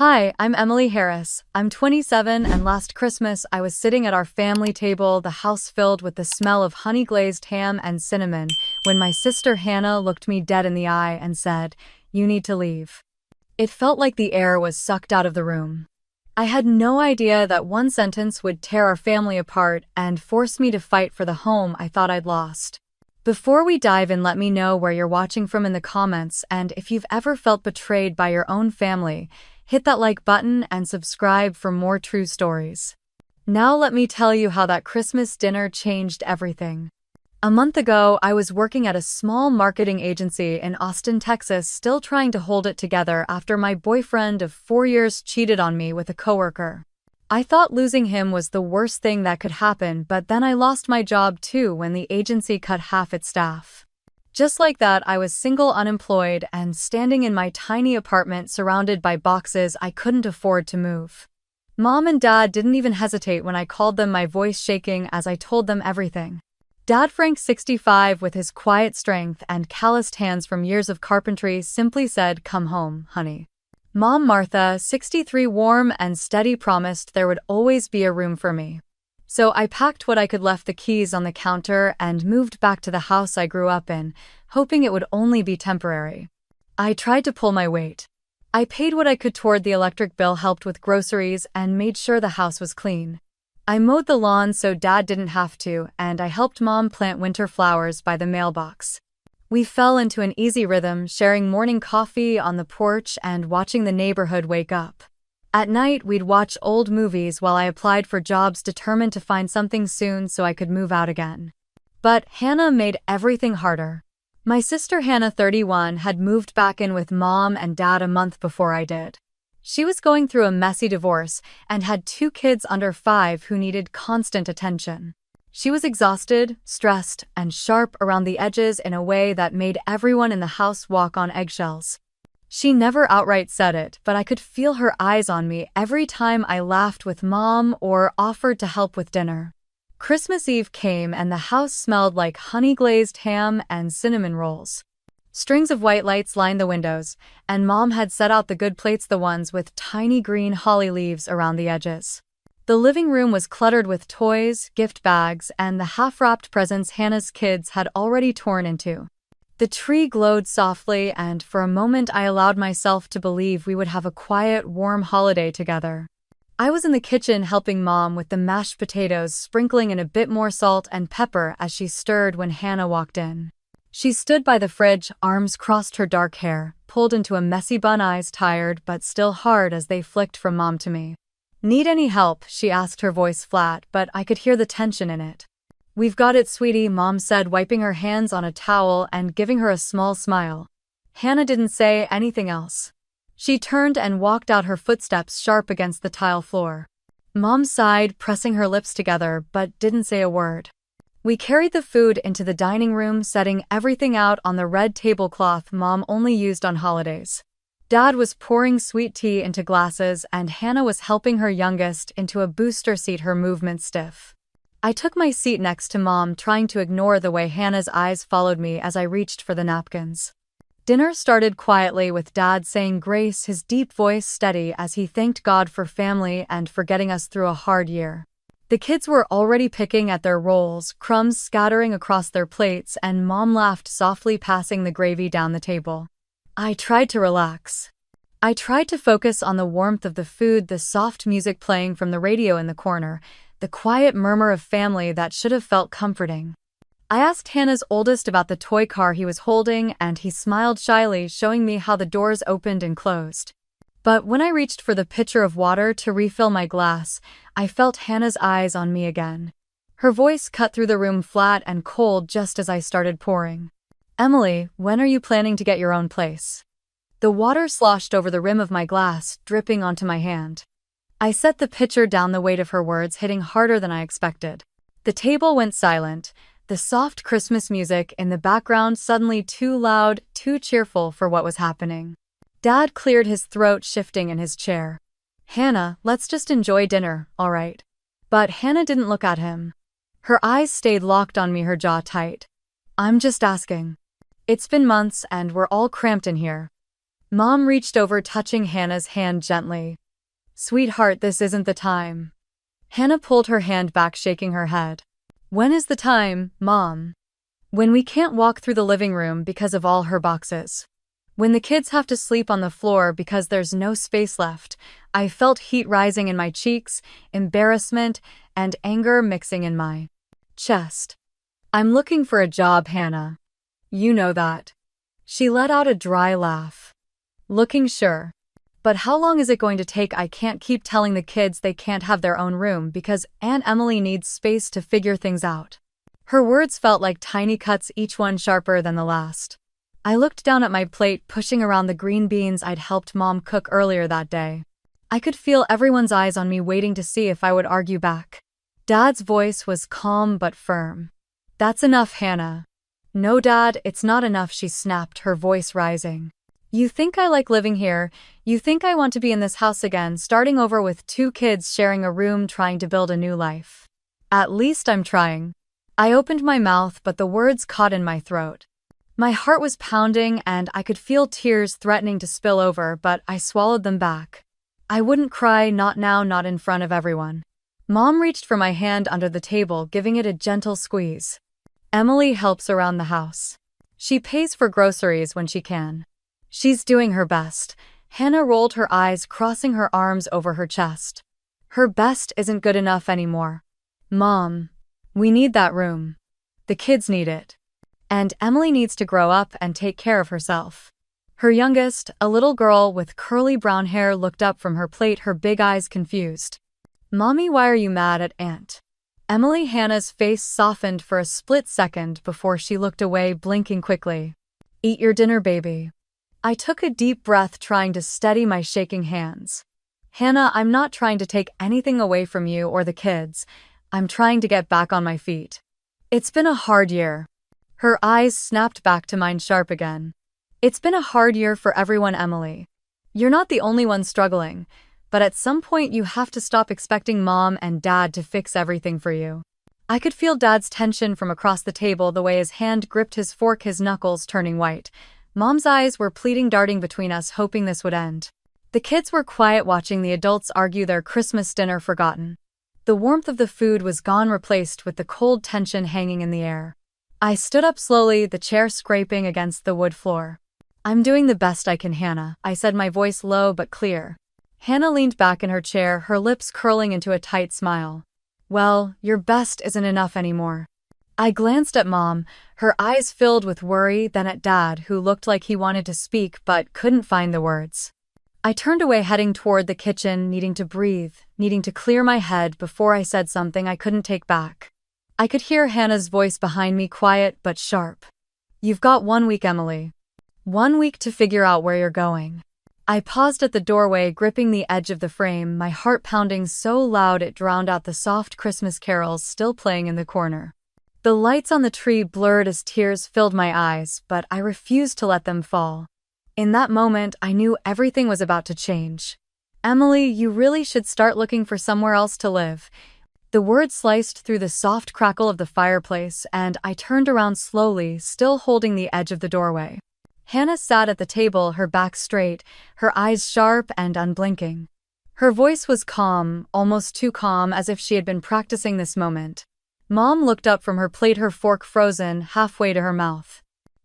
Hi, I'm Emily Harris. I'm 27, and last Christmas I was sitting at our family table, the house filled with the smell of honey-glazed ham and cinnamon, when my sister Hannah looked me dead in the eye and said, "You need to leave." It felt like the air was sucked out of the room. I had no idea that one sentence would tear our family apart and force me to fight for the home I thought I'd lost. Before we dive in, let me know where you're watching from in the comments, and if you've ever felt betrayed by your own family, hit that like button and subscribe for more true stories. Now let me tell you how that Christmas dinner changed everything. A month ago, I was working at a small marketing agency in Austin, Texas, still trying to hold it together after my boyfriend of 4 years cheated on me with a coworker. I thought losing him was the worst thing that could happen, but then I lost my job too when the agency cut half its staff. Just like that, I was single, unemployed, and standing in my tiny apartment surrounded by boxes I couldn't afford to move. Mom and Dad didn't even hesitate when I called them, my voice shaking as I told them everything. Dad Frank, 65, with his quiet strength and calloused hands from years of carpentry, simply said, "Come home, honey." Mom Martha, 63, warm and steady, promised there would always be a room for me. So I packed what I could, left the keys on the counter, and moved back to the house I grew up in, hoping it would only be temporary. I tried to pull my weight. I paid what I could toward the electric bill, helped with groceries, and made sure the house was clean. I mowed the lawn so Dad didn't have to, and I helped Mom plant winter flowers by the mailbox. We fell into an easy rhythm, sharing morning coffee on the porch and watching the neighborhood wake up. At night, we'd watch old movies while I applied for jobs, determined to find something soon so I could move out again. But Hannah made everything harder. My sister Hannah, 31, had moved back in with Mom and Dad a month before I did. She was going through a messy divorce and had 2 kids under 5 who needed constant attention. She was exhausted, stressed, and sharp around the edges in a way that made everyone in the house walk on eggshells. She never outright said it, but I could feel her eyes on me every time I laughed with Mom or offered to help with dinner. Christmas Eve came and the house smelled like honey-glazed ham and cinnamon rolls. Strings of white lights lined the windows, and Mom had set out the good plates, the ones with tiny green holly leaves around the edges. The living room was cluttered with toys, gift bags, and the half-wrapped presents Hannah's kids had already torn into. The tree glowed softly, and for a moment I allowed myself to believe we would have a quiet, warm holiday together. I was in the kitchen helping Mom with the mashed potatoes, sprinkling in a bit more salt and pepper as she stirred when Hannah walked in. She stood by the fridge, arms crossed, her dark hair pulled into a messy bun, eyes tired but still hard as they flicked from Mom to me. "Need any help?" she asked, her voice flat, but I could hear the tension in it. "We've got it, sweetie," Mom said, wiping her hands on a towel and giving her a small smile. Hannah didn't say anything else. She turned and walked out, her footsteps sharp against the tile floor. Mom sighed, pressing her lips together, but didn't say a word. We carried the food into the dining room, setting everything out on the red tablecloth Mom only used on holidays. Dad was pouring sweet tea into glasses, and Hannah was helping her youngest into a booster seat, her movements stiff. I took my seat next to Mom, trying to ignore the way Hannah's eyes followed me as I reached for the napkins. Dinner started quietly with Dad saying grace, his deep voice steady as he thanked God for family and for getting us through a hard year. The kids were already picking at their rolls, crumbs scattering across their plates, and Mom laughed softly, passing the gravy down the table. I tried to relax. I tried to focus on the warmth of the food, the soft music playing from the radio in the corner, the quiet murmur of family that should have felt comforting. I asked Hannah's oldest about the toy car he was holding, and he smiled shyly, showing me how the doors opened and closed. But when I reached for the pitcher of water to refill my glass, I felt Hannah's eyes on me again. Her voice cut through the room, flat and cold, just as I started pouring. "Emily, when are you planning to get your own place?" The water sloshed over the rim of my glass, dripping onto my hand. I set the pitcher down, the weight of her words hitting harder than I expected. The table went silent, the soft Christmas music in the background suddenly too loud, too cheerful for what was happening. Dad cleared his throat, shifting in his chair. "Hannah, let's just enjoy dinner, all right?" But Hannah didn't look at him. Her eyes stayed locked on me, her jaw tight. "I'm just asking. It's been months and we're all cramped in here." Mom reached over, touching Hannah's hand gently. Sweetheart, this isn't the time. Hannah pulled her hand back, shaking her head. When is the time, Mom? When we can't walk through the living room because of all her boxes. When the kids have to sleep on the floor because there's no space left. I felt heat rising in my cheeks, embarrassment, and anger mixing in my chest. I'm looking for a job, Hannah. You know that. She let out a dry laugh. Looking sure. But how long is it going to take? I can't keep telling the kids they can't have their own room because Aunt Emily needs space to figure things out. Her words felt like tiny cuts, each one sharper than the last. I looked down at my plate, pushing around the green beans I'd helped Mom cook earlier that day. I could feel everyone's eyes on me, waiting to see if I would argue back. Dad's voice was calm but firm. That's enough, Hannah. No, Dad, it's not enough, she snapped, her voice rising. You think I like living here? You think I want to be in this house again, starting over with 2 kids sharing a room, trying to build a new life? At least I'm trying. I opened my mouth, but the words caught in my throat. My heart was pounding and I could feel tears threatening to spill over, but I swallowed them back. I wouldn't cry, not now, not in front of everyone. Mom reached for my hand under the table, giving it a gentle squeeze. Emily helps around the house. She pays for groceries when she can. She's doing her best. Hannah rolled her eyes, crossing her arms over her chest. Her best isn't good enough anymore. Mom, we need that room. The kids need it. And Emily needs to grow up and take care of herself. Her youngest, a little girl with curly brown hair, looked up from her plate, her big eyes confused. Mommy, why are you mad at Aunt Emily? Hannah's face softened for a split second before she looked away, blinking quickly. Eat your dinner, baby. I took a deep breath, trying to steady my shaking hands. Hannah, I'm not trying to take anything away from you or the kids. I'm trying to get back on my feet. It's been a hard year. Her eyes snapped back to mine, sharp again. It's been a hard year for everyone, Emily. You're not the only one struggling, but at some point you have to stop expecting Mom and Dad to fix everything for you. I could feel Dad's tension from across the table, the way his hand gripped his fork, his knuckles turning white. Mom's eyes were pleading, darting between us, hoping this would end. The kids were quiet, watching the adults argue, their Christmas dinner forgotten. The warmth of the food was gone, replaced with the cold tension hanging in the air. I stood up slowly, the chair scraping against the wood floor. I'm doing the best I can, Hannah, I said, my voice low but clear. Hannah leaned back in her chair, her lips curling into a tight smile. Well, your best isn't enough anymore. I glanced at Mom, her eyes filled with worry, then at Dad, who looked like he wanted to speak but couldn't find the words. I turned away, heading toward the kitchen, needing to breathe, needing to clear my head before I said something I couldn't take back. I could hear Hannah's voice behind me, quiet but sharp. You've got 1 week, Emily. 1 week to figure out where you're going. I paused at the doorway, gripping the edge of the frame, my heart pounding so loud it drowned out the soft Christmas carols still playing in the corner. The lights on the tree blurred as tears filled my eyes, but I refused to let them fall. In that moment, I knew everything was about to change. Emily, you really should start looking for somewhere else to live. The words sliced through the soft crackle of the fireplace, and I turned around slowly, still holding the edge of the doorway. Hannah sat at the table, her back straight, her eyes sharp and unblinking. Her voice was calm, almost too calm, as if she had been practicing this moment. Mom looked up from her plate, her fork frozen halfway to her mouth.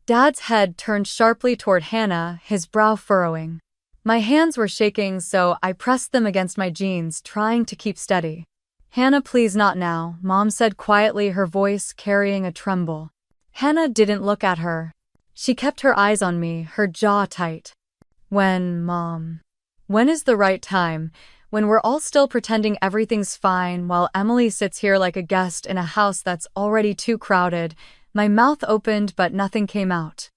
Dad's head turned sharply toward Hannah, his brow furrowing. My hands were shaking, so I pressed them against my jeans, trying to keep steady. Hannah, please, not now, Mom said quietly, her voice carrying a tremble. Hannah didn't look at her. She kept her eyes on me, her jaw tight. When, Mom? When is the right time? When we're all still pretending everything's fine while Emily sits here like a guest in a house that's already too crowded. My mouth opened but nothing came out.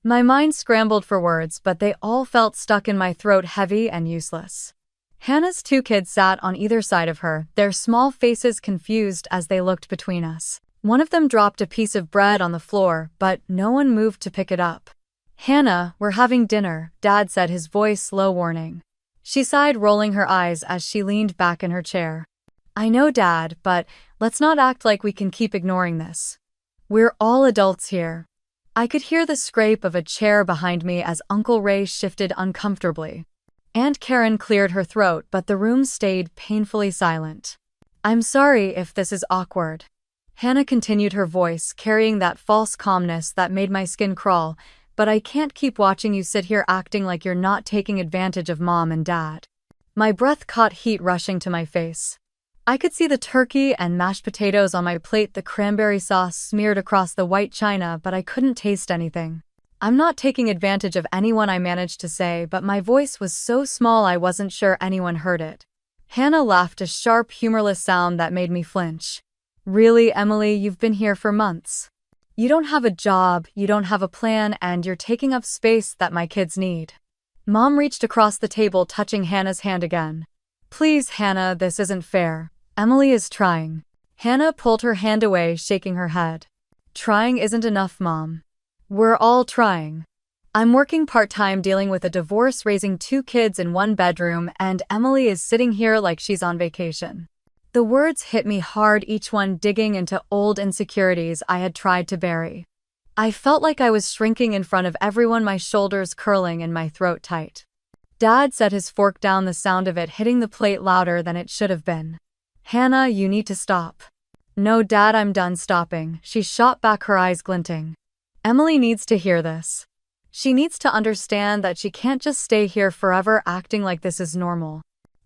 My mind scrambled for words, but they all felt stuck in my throat, heavy and useless. Hannah's 2 kids sat on either side of her, their small faces confused as they looked between us. One of them dropped a piece of bread on the floor, but no one moved to pick it up. Hannah, we're having dinner, Dad said, his voice low, warning. She sighed, rolling her eyes as she leaned back in her chair. I know, Dad, but let's not act like we can keep ignoring this. We're all adults here. I could hear the scrape of a chair behind me as Uncle Ray shifted uncomfortably. Aunt Karen cleared her throat, but the room stayed painfully silent. I'm sorry if this is awkward. Hannah continued, her voice carrying that false calmness that made my skin crawl, but I can't keep watching you sit here acting like you're not taking advantage of Mom and Dad. My breath caught heat rushing to my face. I could see the turkey and mashed potatoes on my plate, the cranberry sauce smeared across the white china, but I couldn't taste anything. I'm not taking advantage of anyone, I managed to say, but my voice was so small I wasn't sure anyone heard it. Hannah laughed, a sharp, humorless sound that made me flinch. Really, Emily, you've been here for months. You don't have a job, you don't have a plan, and you're taking up space that my kids need. Mom reached across the table, touching Hannah's hand again. Please, Hannah, this isn't fair. Emily is trying. Hannah pulled her hand away, shaking her head. Trying isn't enough, Mom. We're all trying. I'm working part-time, dealing with a divorce, raising 2 kids in 1 bedroom, and Emily is sitting here like she's on vacation. The words hit me hard, each one digging into old insecurities I had tried to bury. I felt like I was shrinking in front of everyone, my shoulders curling and my throat tight. Dad set his fork down, the sound of it hitting the plate louder than it should have been. Hannah, you need to stop. No, Dad, I'm done stopping. She shot back, her eyes glinting. Emily needs to hear this. She needs to understand that she can't just stay here forever acting like this is normal.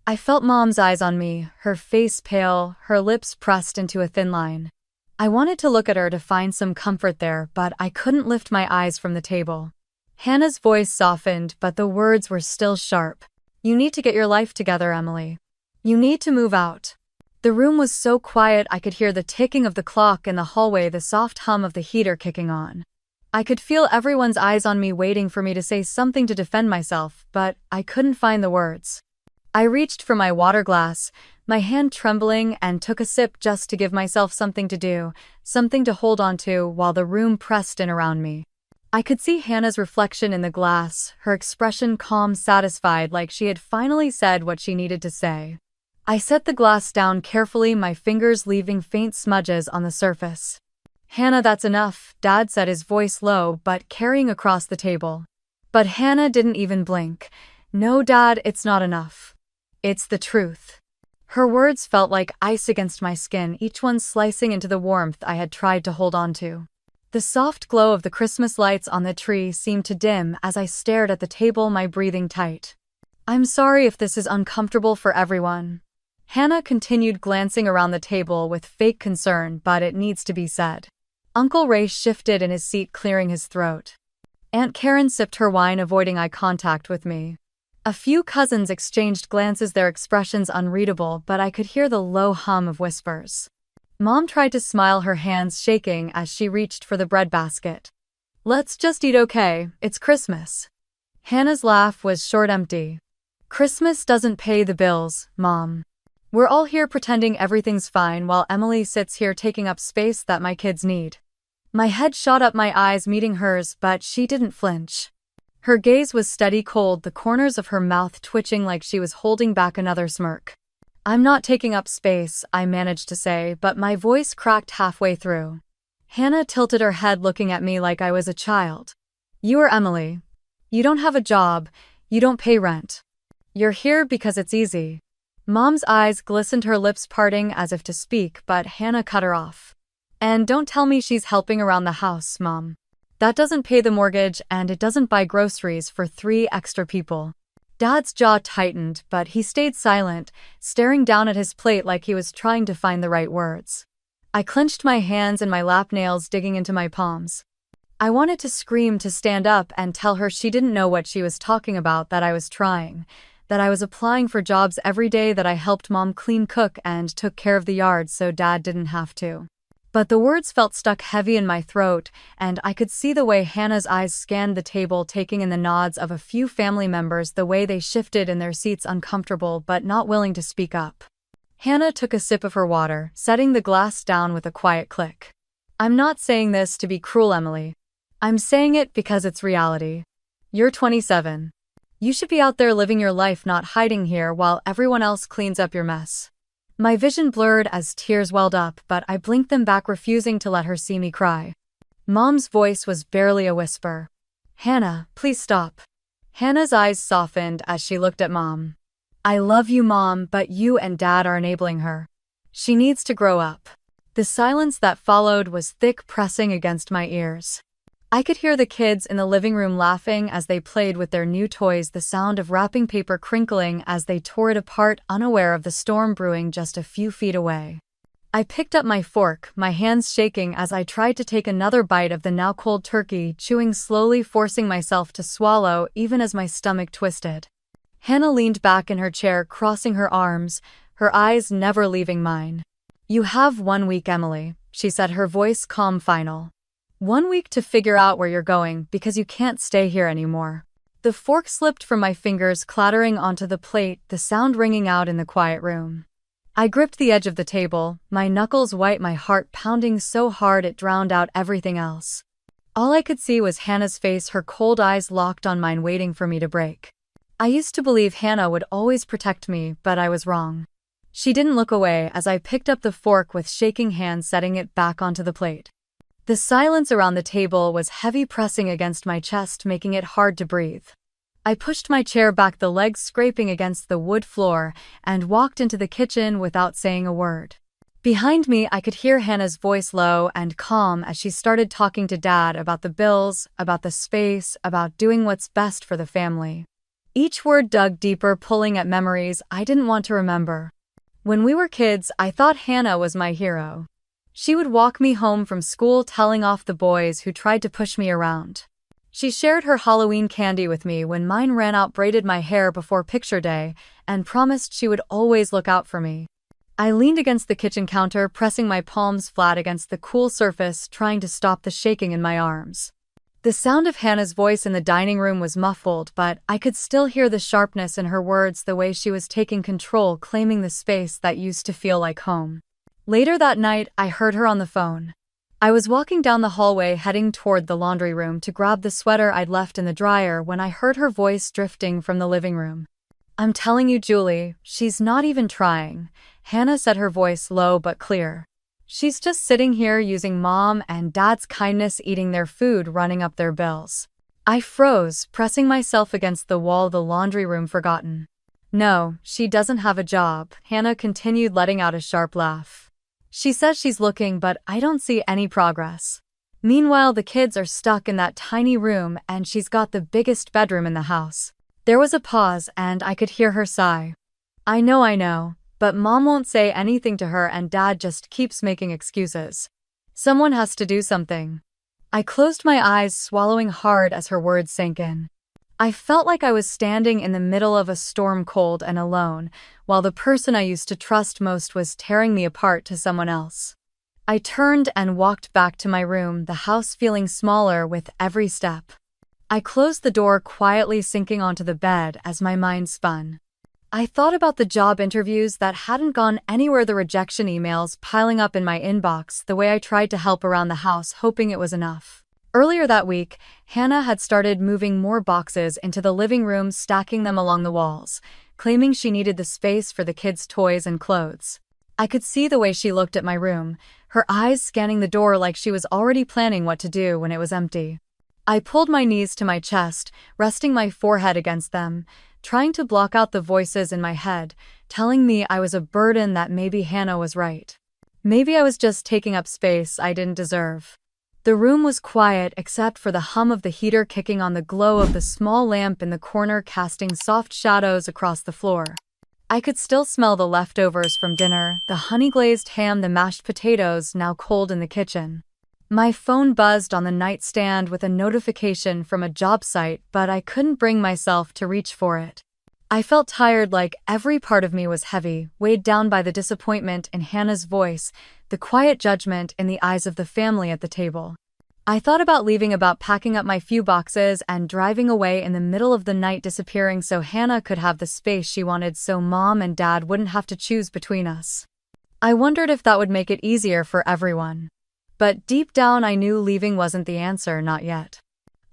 I felt Mom's eyes on me, her face pale, her lips pressed into a thin line. I wanted to look at her to find some comfort there, but I couldn't lift my eyes from the table. Hannah's voice softened, but the words were still sharp. You need to get your life together, Emily. You need to move out. The room was so quiet I could hear the ticking of the clock in the hallway, the soft hum of the heater kicking on. I could feel everyone's eyes on me, waiting for me to say something to defend myself, but I couldn't find the words. I reached for my water glass, my hand trembling, and took a sip just to give myself something to do, something to hold on to while the room pressed in around me. I could see Hannah's reflection in the glass, her expression calm, satisfied, like she had finally said what she needed to say. I set the glass down carefully, my fingers leaving faint smudges on the surface. Hannah, that's enough, Dad said, his voice low but carrying across the table. But Hannah didn't even blink. No, Dad, it's not enough. It's the truth. Her words felt like ice against my skin, each one slicing into the warmth I had tried to hold on to. The soft glow of the Christmas lights on the tree seemed to dim as I stared at the table, my breathing tight. I'm sorry if this is uncomfortable for everyone. Hannah continued, glancing around the table with fake concern, but it needs to be said. Uncle Ray shifted in his seat, clearing his throat. Aunt Karen sipped her wine, avoiding eye contact with me. A few cousins exchanged glances, their expressions unreadable, but I could hear the low hum of whispers. Mom tried to smile, her hands shaking as she reached for the breadbasket. Let's just eat, okay? It's Christmas. Hannah's laugh was short, empty. Christmas doesn't pay the bills, Mom. We're all here pretending everything's fine while Emily sits here taking up space that my kids need. My head shot up, my eyes meeting hers, but she didn't flinch. Her gaze was steady, cold, the corners of her mouth twitching like she was holding back another smirk. I'm not taking up space, I managed to say, but my voice cracked halfway through. Hannah tilted her head, looking at me like I was a child. You are Emily. You don't have a job, you don't pay rent. You're here because it's easy. Mom's eyes glistened, her lips parting as if to speak, but Hannah cut her off. And don't tell me she's helping around the house, Mom. That doesn't pay the mortgage, and it doesn't buy groceries for 3 extra people. Dad's jaw tightened, but he stayed silent, staring down at his plate like he was trying to find the right words. I clenched my hands and my lap nails digging into my palms. I wanted to scream, to stand up and tell her she didn't know what she was talking about, that I was trying, that I was applying for jobs every day, that I helped Mom clean, cook, and took care of the yard so Dad didn't have to. But the words felt stuck heavy in my throat, and I could see the way Hannah's eyes scanned the table, taking in the nods of a few family members, the way they shifted in their seats, uncomfortable but not willing to speak up. Hannah took a sip of her water, setting the glass down with a quiet click. I'm not saying this to be cruel, Emily. I'm saying it because it's reality. You're 27. You should be out there living your life, not hiding here while everyone else cleans up your mess. My vision blurred as tears welled up, but I blinked them back, refusing to let her see me cry. Mom's voice was barely a whisper. "Hannah, please stop." Hannah's eyes softened as she looked at Mom. "I love you, Mom, but you and Dad are enabling her. She needs to grow up." The silence that followed was thick, pressing against my ears. I could hear the kids in the living room laughing as they played with their new toys, the sound of wrapping paper crinkling as they tore it apart, unaware of the storm brewing just a few feet away. I picked up my fork, my hands shaking as I tried to take another bite of the now cold turkey, chewing slowly, forcing myself to swallow even as my stomach twisted. Hannah leaned back in her chair, crossing her arms, her eyes never leaving mine. "You have 1 week, Emily," she said, her voice calm, final. "1 week to figure out where you're going, because you can't stay here anymore." The fork slipped from my fingers, clattering onto the plate, the sound ringing out in the quiet room. I gripped the edge of the table, my knuckles white, my heart pounding so hard it drowned out everything else. All I could see was Hannah's face, her cold eyes locked on mine, waiting for me to break. I used to believe Hannah would always protect me, but I was wrong. She didn't look away as I picked up the fork with shaking hands, setting it back onto the plate. The silence around the table was heavy, pressing against my chest, making it hard to breathe. I pushed my chair back, the legs scraping against the wood floor, and walked into the kitchen without saying a word. Behind me, I could hear Hannah's voice, low and calm, as she started talking to Dad about the bills, about the space, about doing what's best for the family. Each word dug deeper, pulling at memories I didn't want to remember. When we were kids, I thought Hannah was my hero. She would walk me home from school, telling off the boys who tried to push me around. She shared her Halloween candy with me when mine ran out, braided my hair before picture day, and promised she would always look out for me. I leaned against the kitchen counter, pressing my palms flat against the cool surface, trying to stop the shaking in my arms. The sound of Hannah's voice in the dining room was muffled, but I could still hear the sharpness in her words, the way she was taking control, claiming the space that used to feel like home. Later that night, I heard her on the phone. I was walking down the hallway, heading toward the laundry room to grab the sweater I'd left in the dryer, when I heard her voice drifting from the living room. "I'm telling you, Julie, she's not even trying," Hannah said, her voice low but clear. "She's just sitting here using Mom and Dad's kindness, eating their food, running up their bills." I froze, pressing myself against the wall, the laundry room forgotten. "No, she doesn't have a job," Hannah continued, letting out a sharp laugh. "She says she's looking, but I don't see any progress. Meanwhile, the kids are stuck in that tiny room, and she's got the biggest bedroom in the house." There was a pause, and I could hear her sigh. I know, but Mom won't say anything to her, and Dad just keeps making excuses. Someone has to do something." I closed my eyes, swallowing hard as her words sank in. I felt like I was standing in the middle of a storm, cold and alone, while the person I used to trust most was tearing me apart to someone else. I turned and walked back to my room, the house feeling smaller with every step. I closed the door quietly, sinking onto the bed as my mind spun. I thought about the job interviews that hadn't gone anywhere, the rejection emails piling up in my inbox, the way I tried to help around the house, hoping it was enough. Earlier that week, Hannah had started moving more boxes into the living room, stacking them along the walls, claiming she needed the space for the kids' toys and clothes. I could see the way she looked at my room, her eyes scanning the door like she was already planning what to do when it was empty. I pulled my knees to my chest, resting my forehead against them, trying to block out the voices in my head, telling me I was a burden, that maybe Hannah was right. Maybe I was just taking up space I didn't deserve. The room was quiet except for the hum of the heater kicking on, the glow of the small lamp in the corner casting soft shadows across the floor. I could still smell the leftovers from dinner, the honey-glazed ham, the mashed potatoes now cold in the kitchen. My phone buzzed on the nightstand with a notification from a job site, but I couldn't bring myself to reach for it. I felt tired, like every part of me was heavy, weighed down by the disappointment in Hannah's voice, the quiet judgment in the eyes of the family at the table. I thought about leaving, about packing up my few boxes and driving away in the middle of the night, disappearing so Hannah could have the space she wanted, so Mom and Dad wouldn't have to choose between us. I wondered if that would make it easier for everyone. But deep down I knew leaving wasn't the answer, not yet.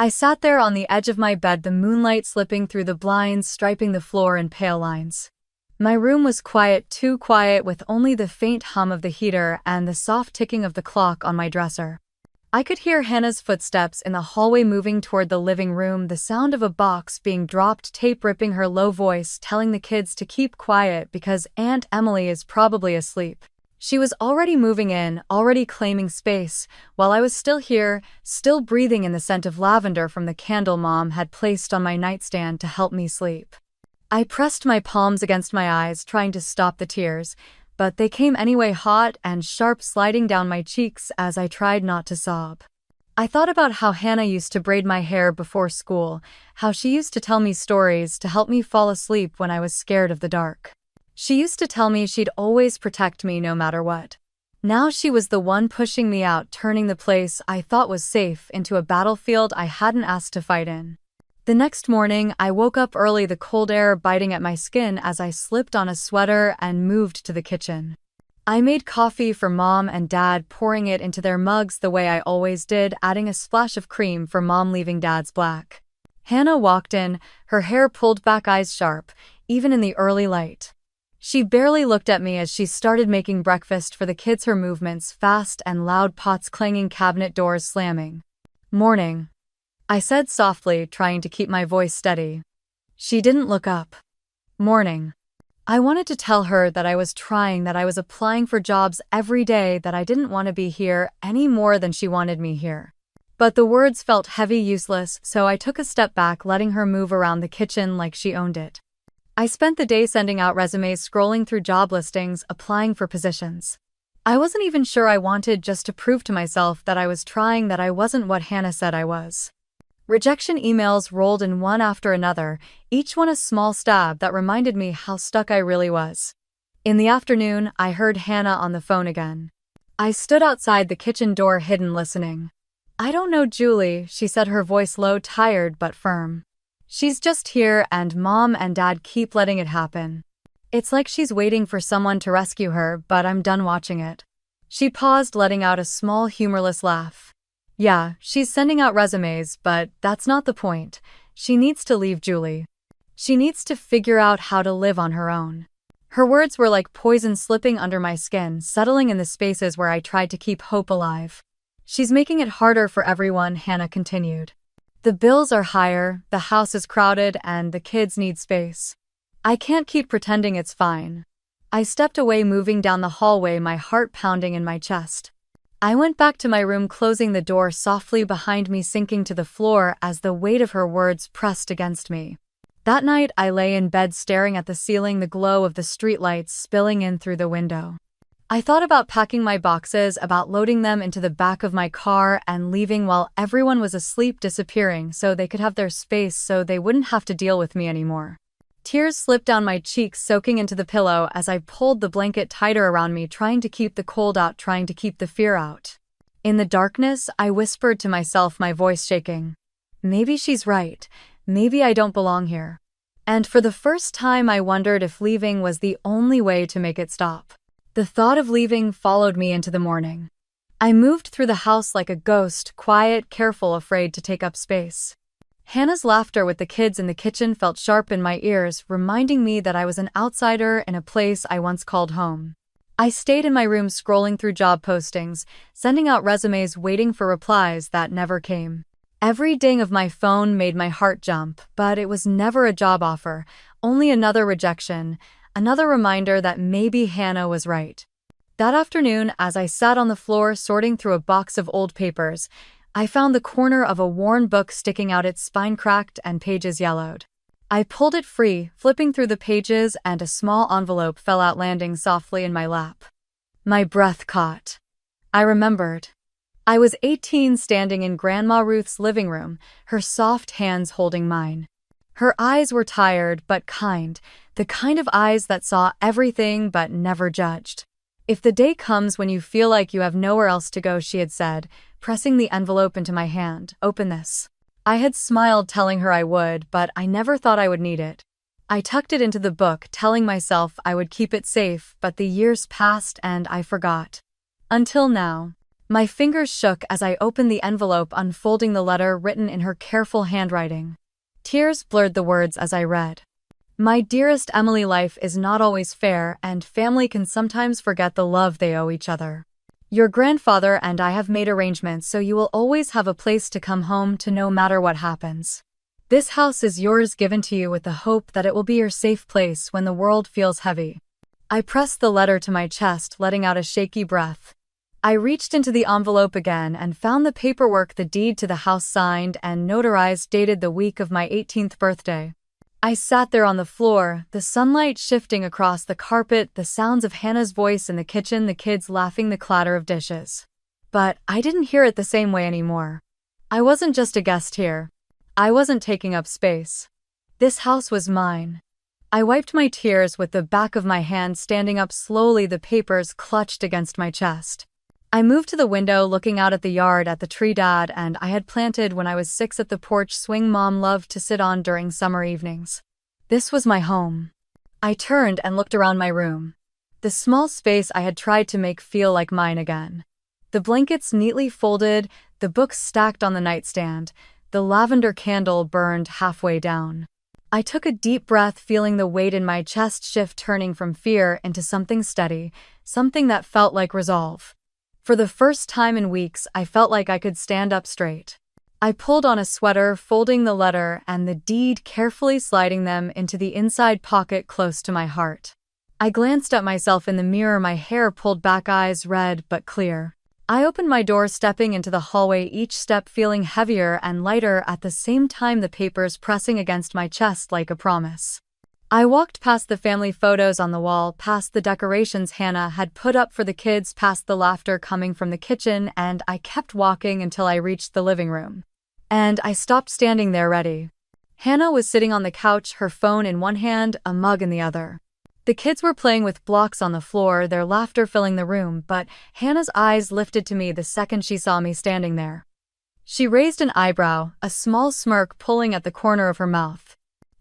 I sat there on the edge of my bed, the moonlight slipping through the blinds, striping the floor in pale lines. My room was quiet, too quiet, with only the faint hum of the heater and the soft ticking of the clock on my dresser. I could hear Hannah's footsteps in the hallway moving toward the living room, the sound of a box being dropped, tape ripping, her low voice telling the kids to keep quiet because Aunt Emily is probably asleep. She was already moving in, already claiming space, while I was still here, still breathing in the scent of lavender from the candle Mom had placed on my nightstand to help me sleep. I pressed my palms against my eyes, trying to stop the tears, but they came anyway, hot and sharp, sliding down my cheeks as I tried not to sob. I thought about how Hannah used to braid my hair before school, how she used to tell me stories to help me fall asleep when I was scared of the dark. She used to tell me she'd always protect me no matter what. Now she was the one pushing me out, turning the place I thought was safe into a battlefield I hadn't asked to fight in. The next morning, I woke up early, the cold air biting at my skin as I slipped on a sweater and moved to the kitchen. I made coffee for Mom and Dad, pouring it into their mugs the way I always did, adding a splash of cream for Mom, leaving Dad's black. Hannah walked in, her hair pulled back, eyes sharp, even in the early light. She barely looked at me as she started making breakfast for the kids, her movements fast and loud, pots clanging, cabinet doors slamming. "Morning," I said softly, trying to keep my voice steady. She didn't look up. "Morning." I wanted to tell her that I was trying, that I was applying for jobs every day, that I didn't want to be here any more than she wanted me here. But the words felt heavy, useless, so I took a step back, letting her move around the kitchen like she owned it. I spent the day sending out resumes, scrolling through job listings, applying for positions. I wasn't even sure I wanted, just to prove to myself that I was trying, that I wasn't what Hannah said I was. Rejection emails rolled in one after another, each one a small stab that reminded me how stuck I really was. In the afternoon, I heard Hannah on the phone again. I stood outside the kitchen door, hidden, listening. "I don't know, Julie," she said, her voice low, tired but firm. "She's just here, and Mom and Dad keep letting it happen. It's like she's waiting for someone to rescue her, but I'm done watching it." She paused, letting out a small, humorless laugh. "Yeah, she's sending out resumes, but that's not the point. She needs to leave, Julie. She needs to figure out how to live on her own." Her words were like poison slipping under my skin, settling in the spaces where I tried to keep hope alive. "She's making it harder for everyone," Hannah continued. "The bills are higher, the house is crowded, and the kids need space. I can't keep pretending it's fine." I stepped away, moving down the hallway, my heart pounding in my chest. I went back to my room, closing the door softly behind me, sinking to the floor as the weight of her words pressed against me. That night, I lay in bed staring at the ceiling, the glow of the streetlights spilling in through the window. I thought about packing my boxes, about loading them into the back of my car and leaving while everyone was asleep, disappearing so they could have their space, so they wouldn't have to deal with me anymore. Tears slipped down my cheeks, soaking into the pillow as I pulled the blanket tighter around me, trying to keep the cold out, trying to keep the fear out. In the darkness, I whispered to myself, my voice shaking. Maybe she's right. Maybe I don't belong here. And for the first time, I wondered if leaving was the only way to make it stop. The thought of leaving followed me into the morning. I moved through the house like a ghost, quiet, careful, afraid to take up space. Hannah's laughter with the kids in the kitchen felt sharp in my ears, reminding me that I was an outsider in a place I once called home. I stayed in my room, scrolling through job postings, sending out resumes, waiting for replies that never came. Every ding of my phone made my heart jump, but it was never a job offer, only another rejection, another reminder that maybe Hannah was right. That afternoon, as I sat on the floor sorting through a box of old papers, I found the corner of a worn book sticking out, its spine cracked and pages yellowed. I pulled it free, flipping through the pages, and a small envelope fell out, landing softly in my lap. My breath caught. I remembered. I was 18, standing in Grandma Ruth's living room, her soft hands holding mine. Her eyes were tired but kind, the kind of eyes that saw everything but never judged. "If the day comes when you feel like you have nowhere else to go," she had said, pressing the envelope into my hand, "open this." I had smiled, telling her I would, but I never thought I would need it. I tucked it into the book, telling myself I would keep it safe, but the years passed and I forgot. Until now. My fingers shook as I opened the envelope, unfolding the letter written in her careful handwriting. Tears blurred the words as I read. "My dearest Emily, life is not always fair, and family can sometimes forget the love they owe each other. Your grandfather and I have made arrangements so you will always have a place to come home to no matter what happens. This house is yours, given to you with the hope that it will be your safe place when the world feels heavy. I pressed the letter to my chest, letting out a shaky breath. I reached into the envelope again and found the paperwork, the deed to the house signed and notarized, dated the week of my 18th birthday. I sat there on the floor, the sunlight shifting across the carpet, the sounds of Hannah's voice in the kitchen, the kids laughing, the clatter of dishes. But I didn't hear it the same way anymore. I wasn't just a guest here. I wasn't taking up space. This house was mine. I wiped my tears with the back of my hand, standing up slowly, the papers clutched against my chest. I moved to the window, looking out at the yard, at the tree Dad and I had planted when I was 6, at the porch swing Mom loved to sit on during summer evenings. This was my home. I turned and looked around my room. The small space I had tried to make feel like mine again. The blankets neatly folded, the books stacked on the nightstand, the lavender candle burned halfway down. I took a deep breath, feeling the weight in my chest shift, turning from fear into something steady, something that felt like resolve. For the first time in weeks, I felt like I could stand up straight. I pulled on a sweater, folding the letter and the deed, carefully sliding them into the inside pocket close to my heart. I glanced at myself in the mirror, my hair pulled back, eyes red but clear. I opened my door, stepping into the hallway, each step feeling heavier and lighter at the same time, the papers pressing against my chest like a promise. I walked past the family photos on the wall, past the decorations Hannah had put up for the kids, past the laughter coming from the kitchen, and I kept walking until I reached the living room. And I stopped, standing there ready. Hannah was sitting on the couch, her phone in one hand, a mug in the other. The kids were playing with blocks on the floor, their laughter filling the room, but Hannah's eyes lifted to me the second she saw me standing there. She raised an eyebrow, a small smirk pulling at the corner of her mouth.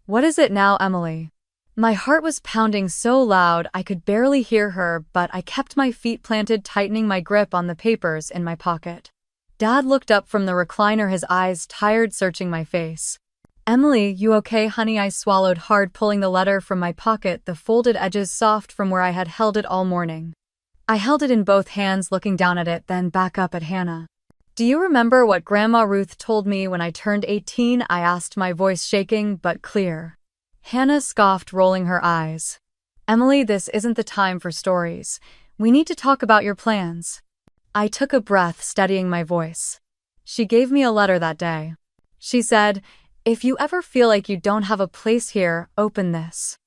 "What is it now, Emily?" My heart was pounding so loud I could barely hear her, but I kept my feet planted, tightening my grip on the papers in my pocket. Dad looked up from the recliner, his eyes tired, searching my face. "Emily, you okay, honey?" I swallowed hard, pulling the letter from my pocket, the folded edges soft from where I had held it all morning. I held it in both hands, looking down at it, then back up at Hannah. "Do you remember what Grandma Ruth told me when I turned 18? I asked, my voice shaking but clear. Hannah scoffed, rolling her eyes. "Emily, this isn't the time for stories. We need to talk about your plans." I took a breath, steadying my voice. "She gave me a letter that day. She said, if you ever feel like you don't have a place here, open this."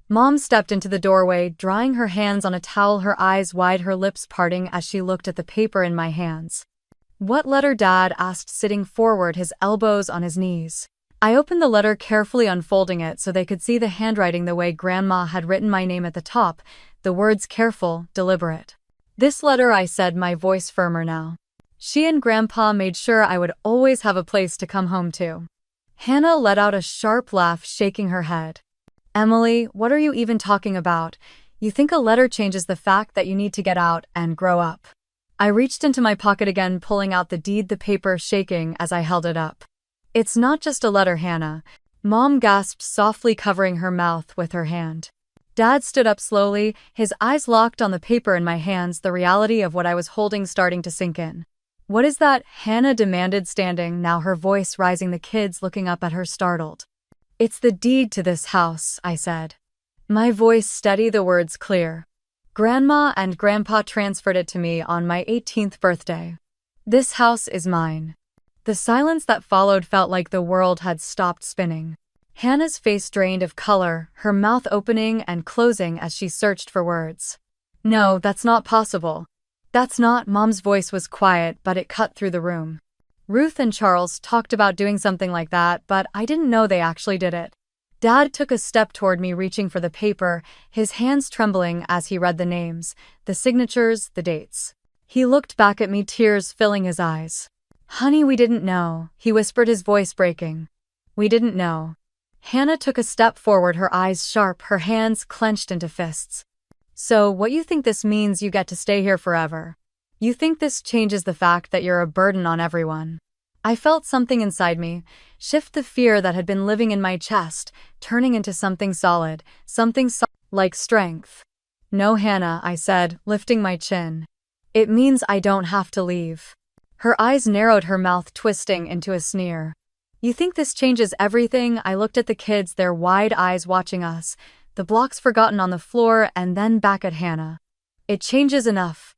Mom stepped into the doorway, drying her hands on a towel, her eyes wide, her lips parting as she looked at the paper in my hands. "What letter?" Dad asked, sitting forward, his elbows on his knees. I opened the letter, carefully unfolding it so they could see the handwriting the way Grandma had written my name at the top, the words careful, deliberate. "This letter," I said, my voice firmer now. "She and Grandpa made sure I would always have a place to come home to." Hannah let out a sharp laugh, shaking her head. "Emily, what are you even talking about? You think a letter changes the fact that you need to get out and grow up." I reached into my pocket again, pulling out the deed, the paper shaking as I held it up. "It's not just a letter, Hannah." Mom gasped, softly covering her mouth with her hand. Dad stood up slowly, his eyes locked on the paper in my hands, the reality of what I was holding starting to sink in. "What is that?" Hannah demanded, standing, now her voice rising, the kids looking up at her startled. "It's the deed to this house," I said. My voice steady, the words clear. "Grandma and Grandpa transferred it to me on my 18th birthday. This house is mine." The silence that followed felt like the world had stopped spinning. Hannah's face drained of color, her mouth opening and closing as she searched for words. "No, that's not possible. That's not." Mom's voice was quiet, but it cut through the room. "Ruth and Charles talked about doing something like that, but I didn't know they actually did it." Dad took a step toward me, reaching for the paper, his hands trembling as he read the names, the signatures, the dates. He looked back at me, tears filling his eyes. "Honey, we didn't know," he whispered, his voice breaking. "We didn't know." Hannah took a step forward, her eyes sharp, her hands clenched into fists. "So, what you think this means? You get to stay here forever? You think this changes the fact that you're a burden on everyone?" I felt something inside me shift, the fear that had been living in my chest, turning into something solid, like strength. "No, Hannah," I said, lifting my chin. It means I don't have to leave. Her eyes narrowed, her mouth twisting into a sneer. You think this changes everything? I looked at the kids, their wide eyes watching us, the blocks forgotten on the floor, and then back at Hannah. It changes enough.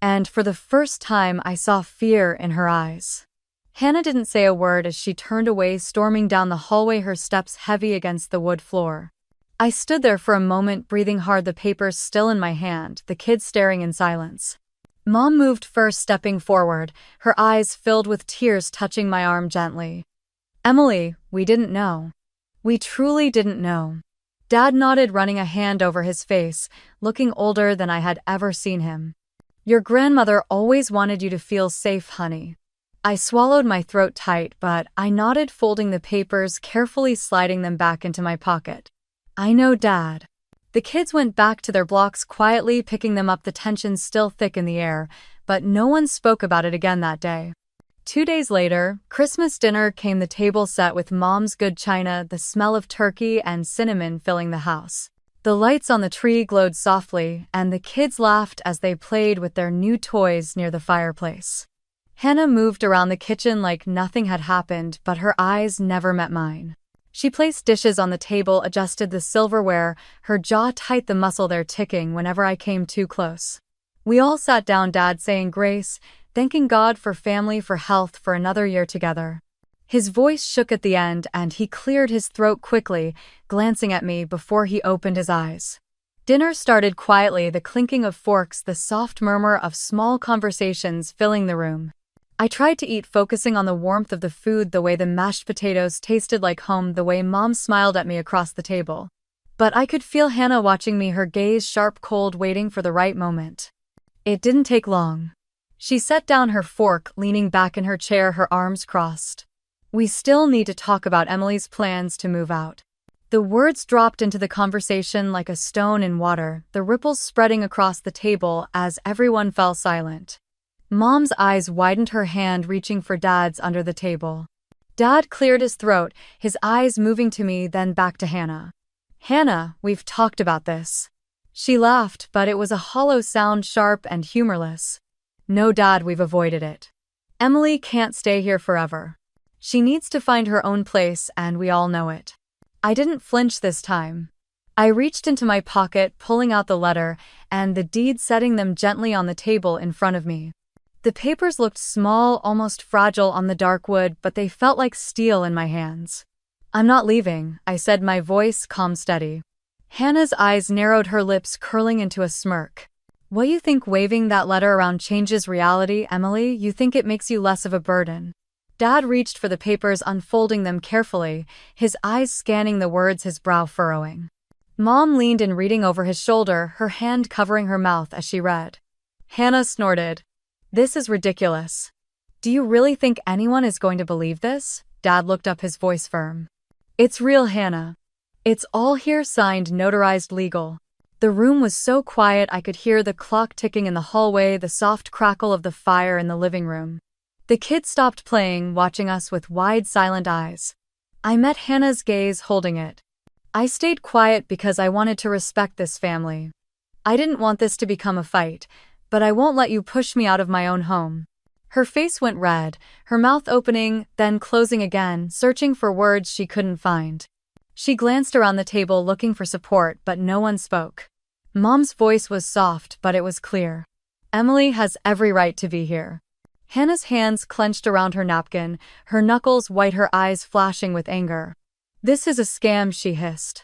And for the first time, I saw fear in her eyes. Hannah didn't say a word as she turned away, storming down the hallway, her steps heavy against the wood floor. I stood there for a moment, breathing hard, the papers still in my hand, the kids staring in silence. Mom moved first, stepping forward, her eyes filled with tears, touching my arm gently. Emily, we didn't know. We truly didn't know. Dad nodded, running a hand over his face, looking older than I had ever seen him. Your grandmother always wanted you to feel safe, honey. I swallowed, my throat tight, but I nodded, folding the papers, carefully sliding them back into my pocket. I know, Dad. The kids went back to their blocks, quietly picking them up, the tension still thick in the air, but no one spoke about it again that day. 2 days later, Christmas dinner came, the table set with Mom's good china, the smell of turkey and cinnamon filling the house. The lights on the tree glowed softly, and the kids laughed as they played with their new toys near the fireplace. Hannah moved around the kitchen like nothing had happened, but her eyes never met mine. She placed dishes on the table, adjusted the silverware, her jaw tight, the muscle there ticking whenever I came too close. We all sat down, Dad saying grace, thanking God for family, for health, for another year together. His voice shook at the end, and he cleared his throat quickly, glancing at me before he opened his eyes. Dinner started quietly, the clinking of forks, the soft murmur of small conversations filling the room. I tried to eat, focusing on the warmth of the food, the way the mashed potatoes tasted like home, the way Mom smiled at me across the table. But I could feel Hannah watching me, her gaze sharp, cold, waiting for the right moment. It didn't take long. She set down her fork, leaning back in her chair, her arms crossed. We still need to talk about Emily's plans to move out. The words dropped into the conversation like a stone in water, the ripples spreading across the table as everyone fell silent. Mom's eyes widened, her hand reaching for Dad's under the table. Dad cleared his throat, his eyes moving to me, then back to Hannah. Hannah, we've talked about this. She laughed, but it was a hollow sound, sharp and humorless. No, Dad, we've avoided it. Emily can't stay here forever. She needs to find her own place, and we all know it. I didn't flinch this time. I reached into my pocket, pulling out the letter and the deed, setting them gently on the table in front of me. The papers looked small, almost fragile on the dark wood, but they felt like steel in my hands. I'm not leaving, I said, my voice calm, steady. Hannah's eyes narrowed, her lips curling into a smirk. What, you think waving that letter around changes reality, Emily? You think it makes you less of a burden? Dad reached for the papers, unfolding them carefully, his eyes scanning the words, his brow furrowing. Mom leaned in, reading over his shoulder, her hand covering her mouth as she read. Hannah snorted. This is ridiculous. Do you really think anyone is going to believe this? Dad looked up, his voice firm. It's real, Hannah. It's all here, signed, notarized, legal. The room was so quiet I could hear the clock ticking in the hallway, the soft crackle of the fire in the living room. The kids stopped playing, watching us with wide, silent eyes. I met Hannah's gaze, holding it. I stayed quiet because I wanted to respect this family. I didn't want this to become a fight, but I won't let you push me out of my own home. Her face went red, her mouth opening, then closing again, searching for words she couldn't find. She glanced around the table, looking for support, but no one spoke. Mom's voice was soft, but it was clear. Emily has every right to be here. Hannah's hands clenched around her napkin, her knuckles white, her eyes flashing with anger. This is a scam, she hissed.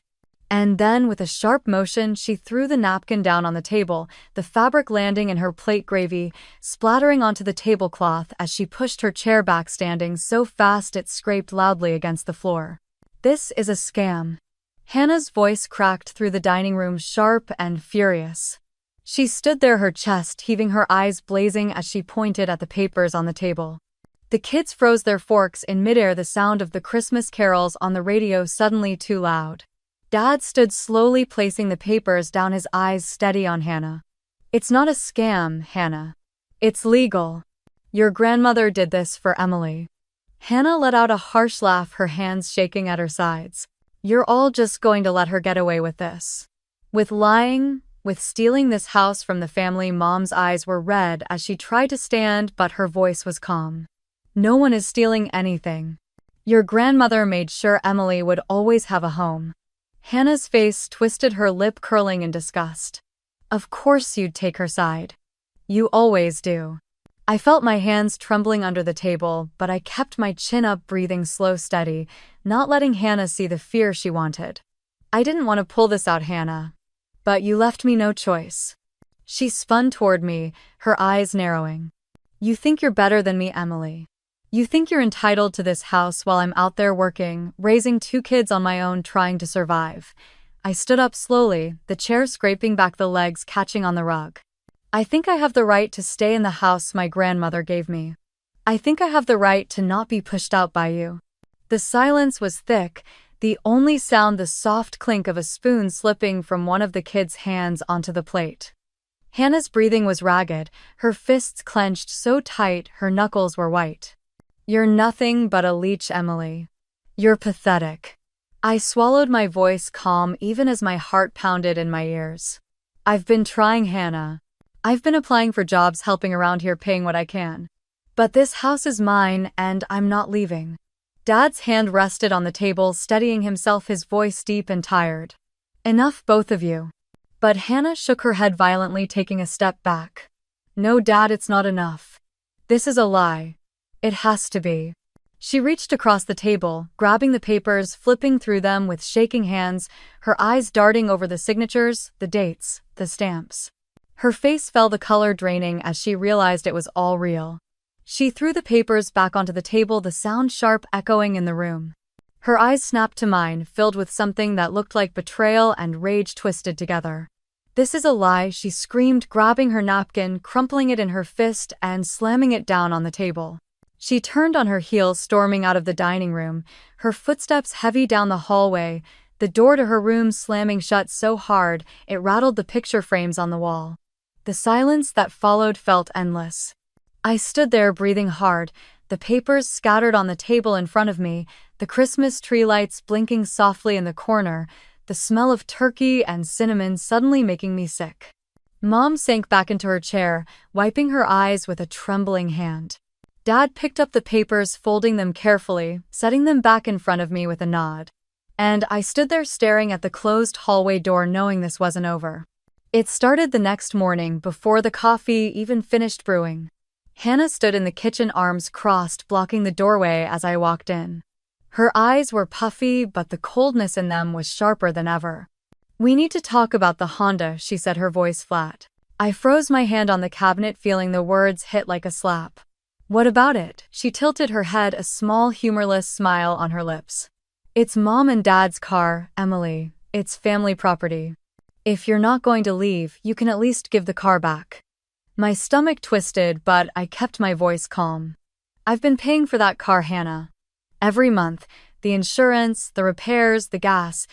And then, with a sharp motion, she threw the napkin down on the table, the fabric landing in her plate, gravy splattering onto the tablecloth as she pushed her chair back, standing so fast it scraped loudly against the floor. This is a scam. Hannah's voice cracked through the dining room, sharp and furious. She stood there, her chest heaving, her eyes blazing as she pointed at the papers on the table. The kids froze their forks in midair, the sound of the Christmas carols on the radio suddenly too loud. Dad stood slowly, placing the papers down, his eyes steady on Hannah. It's not a scam, Hannah. It's legal. Your grandmother did this for Emily. Hannah let out a harsh laugh, her hands shaking at her sides. You're all just going to let her get away with this. With lying, With stealing this house from the family, Mom's eyes were red as she tried to stand, but her voice was calm. No one is stealing anything. Your grandmother made sure Emily would always have a home. Hannah's face twisted, her lip curling in disgust. Of course you'd take her side. You always do. I felt my hands trembling under the table, but I kept my chin up, breathing slow, steady, not letting Hannah see the fear she wanted. I didn't want to pull this out, Hannah. But you left me no choice. She spun toward me, her eyes narrowing. You think you're better than me, Emily. You think you're entitled to this house while I'm out there working, raising 2 kids on my own, trying to survive. I stood up slowly, the chair scraping back, the legs catching on the rug. I think I have the right to stay in the house my grandmother gave me. I think I have the right to not be pushed out by you. The silence was thick, the only sound the soft clink of a spoon slipping from one of the kids' hands onto the plate. Hannah's breathing was ragged, her fists clenched so tight her knuckles were white. You're nothing but a leech, Emily. You're pathetic. I swallowed, my voice calm even as my heart pounded in my ears. I've been trying, Hannah. I've been applying for jobs, helping around here, paying what I can. But this house is mine, and I'm not leaving. Dad's hand rested on the table, steadying himself, his voice deep and tired. Enough, both of you. But Hannah shook her head violently, taking a step back. No, Dad, it's not enough. This is a lie. It has to be. She reached across the table, grabbing the papers, flipping through them with shaking hands, her eyes darting over the signatures, the dates, the stamps. Her face fell, the color draining as she realized it was all real. She threw the papers back onto the table, the sound sharp echoing in the room. Her eyes snapped to mine, filled with something that looked like betrayal and rage twisted together. This is a lie, she screamed, grabbing her napkin, crumpling it in her fist, and slamming it down on the table. She turned on her heels, storming out of the dining room, her footsteps heavy down the hallway, the door to her room slamming shut so hard it rattled the picture frames on the wall. The silence that followed felt endless. I stood there, breathing hard, the papers scattered on the table in front of me, the Christmas tree lights blinking softly in the corner, the smell of turkey and cinnamon suddenly making me sick. Mom sank back into her chair, wiping her eyes with a trembling hand. Dad picked up the papers, folding them carefully, setting them back in front of me with a nod. And I stood there staring at the closed hallway door, knowing this wasn't over. It started the next morning, before the coffee even finished brewing. Hannah stood in the kitchen, arms crossed, blocking the doorway as I walked in. Her eyes were puffy, but the coldness in them was sharper than ever. We need to talk about the Honda, she said, her voice flat. I froze, my hand on the cabinet, feeling the words hit like a slap. What about it? She tilted her head, a small, humorless smile on her lips. It's Mom and Dad's car, Emily. It's family property. If you're not going to leave, you can at least give the car back. My stomach twisted, but I kept my voice calm. I've been paying for that car, Hannah. Every month, the insurance, the repairs, the gas.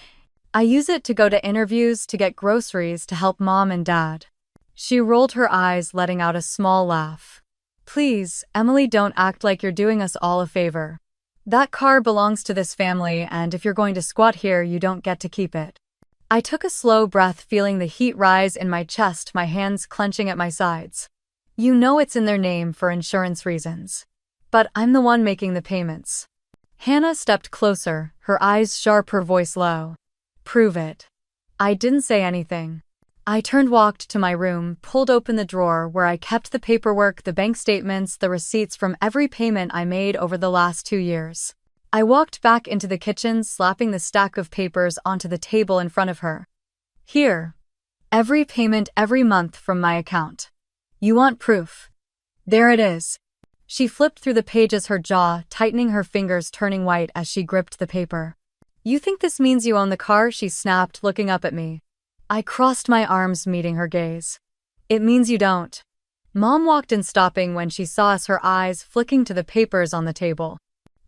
I use it to go to interviews, to get groceries, to help Mom and Dad. She rolled her eyes, letting out a small laugh. Please, Emily, don't act like you're doing us all a favor. That car belongs to this family, and if you're going to squat here, you don't get to keep it. I took a slow breath, feeling the heat rise in my chest, my hands clenching at my sides. You know it's in their name for insurance reasons. But I'm the one making the payments. Hannah stepped closer, her eyes sharp, her voice low. Prove it. I didn't say anything. I turned, walked to my room, pulled open the drawer where I kept the paperwork, the bank statements, the receipts from every payment I made over the last 2 years. I walked back into the kitchen, slapping the stack of papers onto the table in front of her. Here. Every payment, every month from my account. You want proof? There it is. She flipped through the pages, her jaw tightening, her fingers turning white as she gripped the paper. You think this means you own the car? She snapped, looking up at me. I crossed my arms, meeting her gaze. It means you don't. Mom walked in, stopping when she saw us, her eyes flicking to the papers on the table.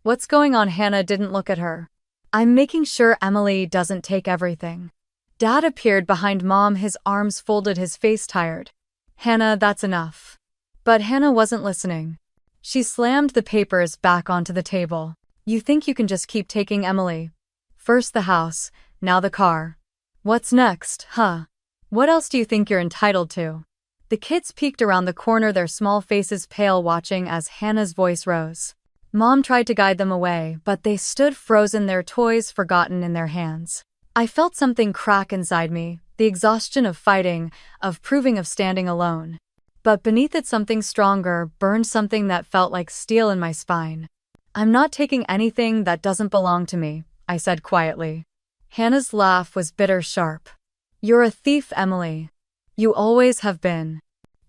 What's going on? Hannah didn't look at her. I'm making sure Emily doesn't take everything. Dad appeared behind Mom, his arms folded, his face tired. Hannah, that's enough. But Hannah wasn't listening. She slammed the papers back onto the table. You think you can just keep taking Emily? First the house, now the car. What's next, huh? What else do you think you're entitled to? The kids peeked around the corner, their small faces pale, watching as Hannah's voice rose. Mom tried to guide them away, but they stood frozen, their toys forgotten in their hands. I felt something crack inside me, the exhaustion of fighting, of proving, of standing alone. But beneath it something stronger burned, something that felt like steel in my spine. I'm not taking anything that doesn't belong to me, I said quietly. Hannah's laugh was bitter, sharp. You're a thief, Emily. You always have been.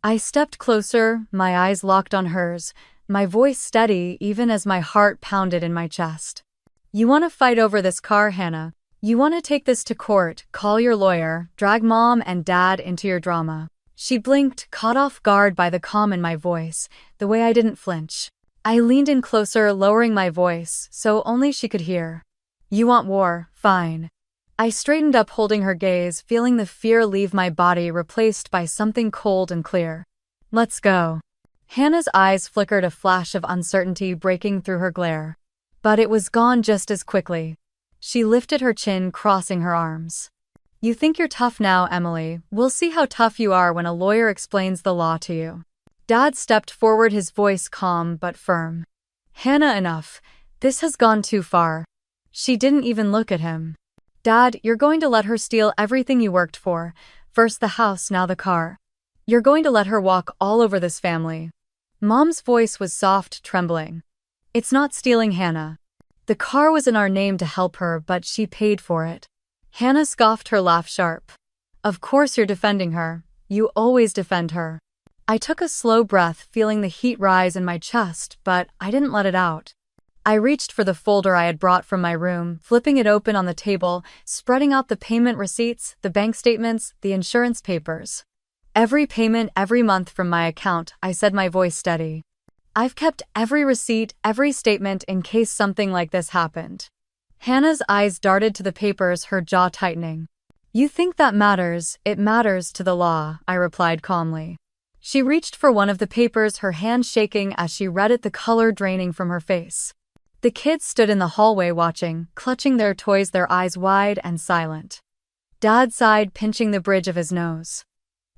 I stepped closer, my eyes locked on hers, my voice steady even as my heart pounded in my chest. You want to fight over this car, Hannah? You want to take this to court, call your lawyer, drag Mom and Dad into your drama? She blinked, caught off guard by the calm in my voice, the way I didn't flinch. I leaned in closer, lowering my voice, so only she could hear. You want war, fine. I straightened up, holding her gaze, feeling the fear leave my body, replaced by something cold and clear. Let's go. Hannah's eyes flickered, a flash of uncertainty breaking through her glare. But it was gone just as quickly. She lifted her chin, crossing her arms. You think you're tough now, Emily. We'll see how tough you are when a lawyer explains the law to you. Dad stepped forward, his voice calm but firm. Hannah, enough. This has gone too far. She didn't even look at him. Dad, you're going to let her steal everything you worked for, first the house, now the car. You're going to let her walk all over this family. Mom's voice was soft, trembling. It's not stealing, Hannah. The car was in our name to help her, but she paid for it. Hannah scoffed, her laugh sharp. Of course you're defending her. You always defend her. I took a slow breath, feeling the heat rise in my chest, but I didn't let it out. I reached for the folder I had brought from my room, flipping it open on the table, spreading out the payment receipts, the bank statements, the insurance papers. Every payment, every month from my account, I said, my voice steady. I've kept every receipt, every statement in case something like this happened. Hannah's eyes darted to the papers, her jaw tightening. You think that matters? It matters to the law, I replied calmly. She reached for one of the papers, her hand shaking as she read it, the color draining from her face. The kids stood in the hallway watching, clutching their toys, their eyes wide and silent. Dad sighed, pinching the bridge of his nose.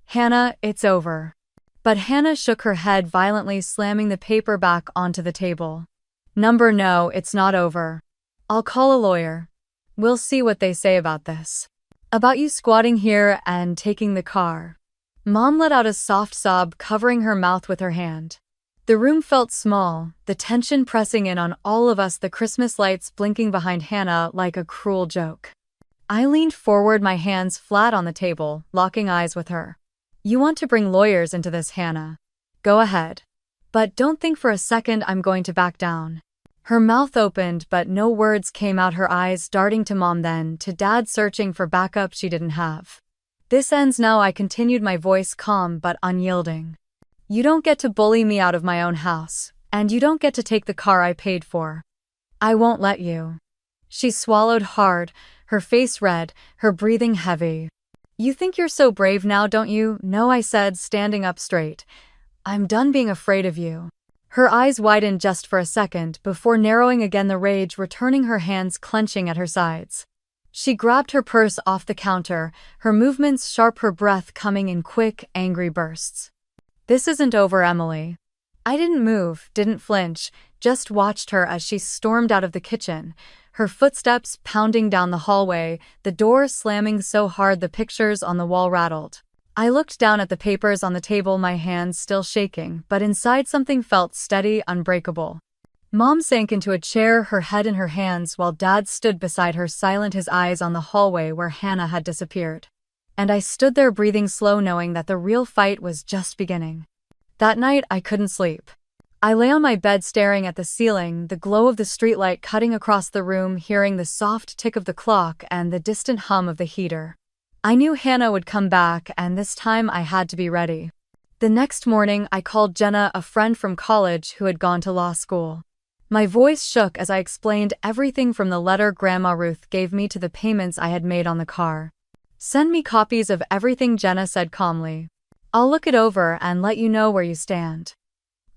Hannah, it's over. But Hannah shook her head violently, slamming the paper back onto the table. No, it's not over. I'll call a lawyer. We'll see what they say about this. About you squatting here and taking the car. Mom let out a soft sob, covering her mouth with her hand. The room felt small, the tension pressing in on all of us, the Christmas lights blinking behind Hannah like a cruel joke. I leaned forward, my hands flat on the table, locking eyes with her. You want to bring lawyers into this, Hannah? Go ahead. But don't think for a second I'm going to back down. Her mouth opened, but no words came out, her eyes darting to Mom, then to Dad, searching for backup she didn't have. This ends now, I continued, my voice calm but unyielding. You don't get to bully me out of my own house, and you don't get to take the car I paid for. I won't let you. She swallowed hard, her face red, her breathing heavy. You think you're so brave now, don't you? No, I said, standing up straight. I'm done being afraid of you. Her eyes widened just for a second before narrowing again, the rage returning, her hands clenching at her sides. She grabbed her purse off the counter, her movements sharp, her breath coming in quick, angry bursts. This isn't over, Emily. I didn't move, didn't flinch, just watched her as she stormed out of the kitchen, her footsteps pounding down the hallway, the door slamming so hard the pictures on the wall rattled. I looked down at the papers on the table, my hands still shaking, but inside something felt steady, unbreakable. Mom sank into a chair, her head in her hands, while Dad stood beside her, silent, his eyes on the hallway where Hannah had disappeared. And I stood there, breathing slow, knowing that the real fight was just beginning. That night, I couldn't sleep. I lay on my bed staring at the ceiling, the glow of the streetlight cutting across the room, hearing the soft tick of the clock and the distant hum of the heater. I knew Hannah would come back, and this time I had to be ready. The next morning, I called Jenna, a friend from college who had gone to law school. My voice shook as I explained everything, from the letter Grandma Ruth gave me to the payments I had made on the car. Send me copies of everything, Jenna said calmly. I'll look it over and let you know where you stand.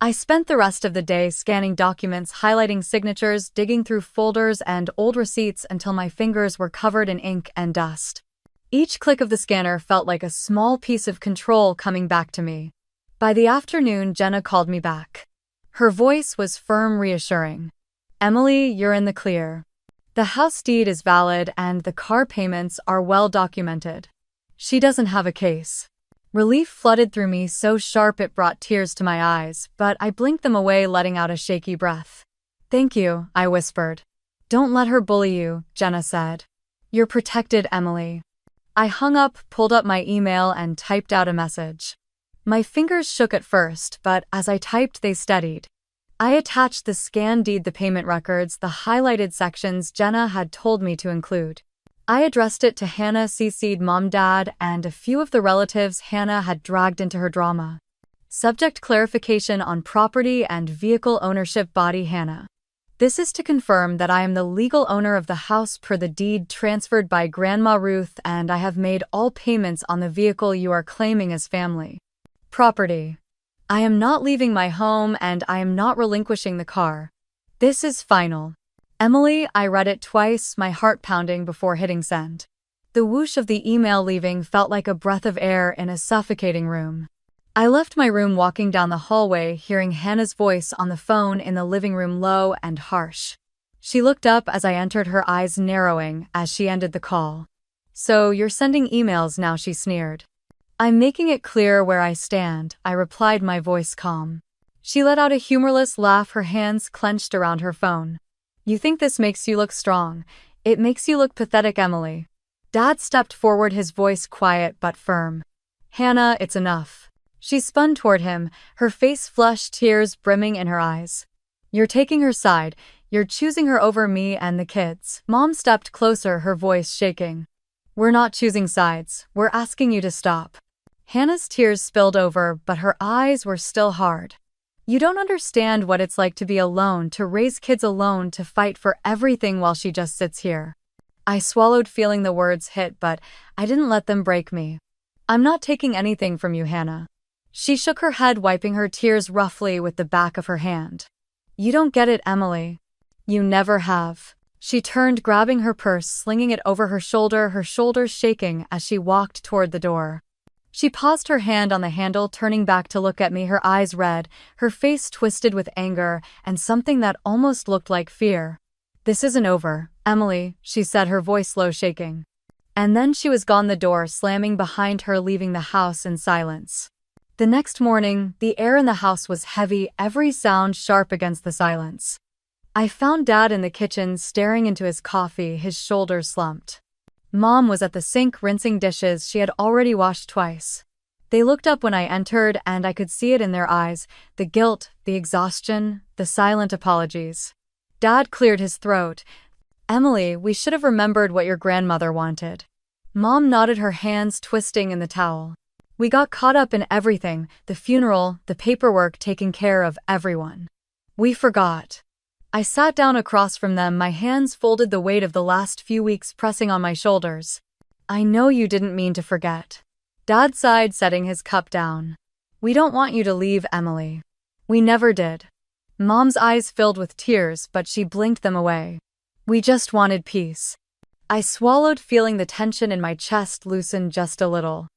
I spent the rest of the day scanning documents, highlighting signatures, digging through folders and old receipts until my fingers were covered in ink and dust. Each click of the scanner felt like a small piece of control coming back to me. By the afternoon, Jenna called me back. Her voice was firm, reassuring. Emily, you're in the clear. The house deed is valid and the car payments are well documented. She doesn't have a case. Relief flooded through me so sharp it brought tears to my eyes, but I blinked them away, letting out a shaky breath. Thank you, I whispered. Don't let her bully you, Jenna said. You're protected, Emily. I hung up, pulled up my email, and typed out a message. My fingers shook at first, but as I typed, they steadied. I attached the scanned deed, the payment records, the highlighted sections Jenna had told me to include. I addressed it to Hannah, CC'd Mom, Dad, and a few of the relatives Hannah had dragged into her drama. Subject: clarification on property and vehicle ownership. Body: Hannah. This is to confirm that I am the legal owner of the house per the deed transferred by Grandma Ruth, and I have made all payments on the vehicle you are claiming as family property. I am not leaving my home and I am not relinquishing the car. This is final. Emily, I read it twice, my heart pounding before hitting send. The whoosh of the email leaving felt like a breath of air in a suffocating room. I left my room, walking down the hallway, hearing Hannah's voice on the phone in the living room, low and harsh. She looked up as I entered, her eyes narrowing as she ended the call. So you're sending emails now, she sneered. I'm making it clear where I stand, I replied, my voice calm. She let out a humorless laugh, her hands clenched around her phone. You think this makes you look strong? It makes you look pathetic, Emily. Dad stepped forward, his voice quiet but firm. Hannah, it's enough. She spun toward him, her face flushed, tears brimming in her eyes. You're taking her side. You're choosing her over me and the kids. Mom stepped closer, her voice shaking. We're not choosing sides. We're asking you to stop. Hannah's tears spilled over, but her eyes were still hard. You don't understand what it's like to be alone, to raise kids alone, to fight for everything while she just sits here. I swallowed, feeling the words hit, but I didn't let them break me. I'm not taking anything from you, Hannah. She shook her head, wiping her tears roughly with the back of her hand. You don't get it, Emily. You never have. She turned, grabbing her purse, slinging it over her shoulders shaking as she walked toward the door. She paused, her hand on the handle, turning back to look at me, her eyes red, her face twisted with anger and something that almost looked like fear. This isn't over, Emily, she said, her voice low, shaking. And then she was gone, the door slamming behind her, leaving the house in silence. The next morning, the air in the house was heavy, every sound sharp against the silence. I found Dad in the kitchen, staring into his coffee, his shoulders slumped. Mom was at the sink rinsing dishes she had already washed twice. They looked up when I entered, and I could see it in their eyes, the guilt, the exhaustion, the silent apologies. Dad cleared his throat. Emily, we should have remembered what your grandmother wanted. Mom nodded, her hands twisting in the towel. We got caught up in everything, the funeral, the paperwork, taking care of everyone. We forgot. I sat down across from them, my hands folded, the weight of the last few weeks pressing on my shoulders. I know you didn't mean to forget. Dad sighed, setting his cup down. We don't want you to leave, Emily. We never did. Mom's eyes filled with tears, but she blinked them away. We just wanted peace. I swallowed, feeling the tension in my chest loosen just a little.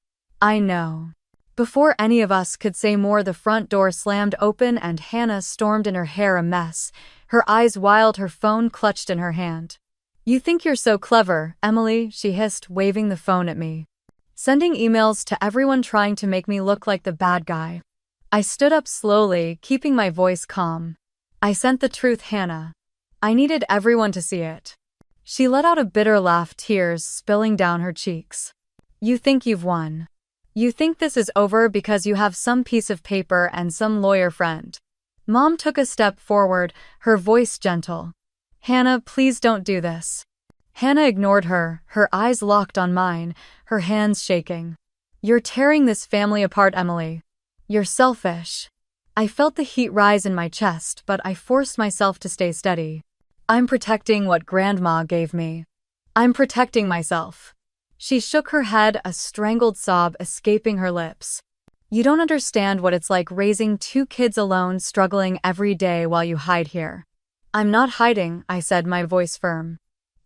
I know. Before any of us could say more, the front door slammed open and Hannah stormed in, her hair a mess, her eyes wild, her phone clutched in her hand. You think you're so clever, Emily, she hissed, waving the phone at me. Sending emails to everyone, trying to make me look like the bad guy. I stood up slowly, keeping my voice calm. I sent the truth, Hannah. I needed everyone to see it. She let out a bitter laugh, tears spilling down her cheeks. You think you've won. You think this is over because you have some piece of paper and some lawyer friend. Mom took a step forward, her voice gentle. Hannah, please don't do this. Hannah ignored her, her eyes locked on mine, her hands shaking. You're tearing this family apart, Emily. You're selfish. I felt the heat rise in my chest, but I forced myself to stay steady. I'm protecting what Grandma gave me. I'm protecting myself. She shook her head, a strangled sob escaping her lips. You don't understand what it's like raising 2 kids alone, struggling every day while you hide here. I'm not hiding, I said, my voice firm.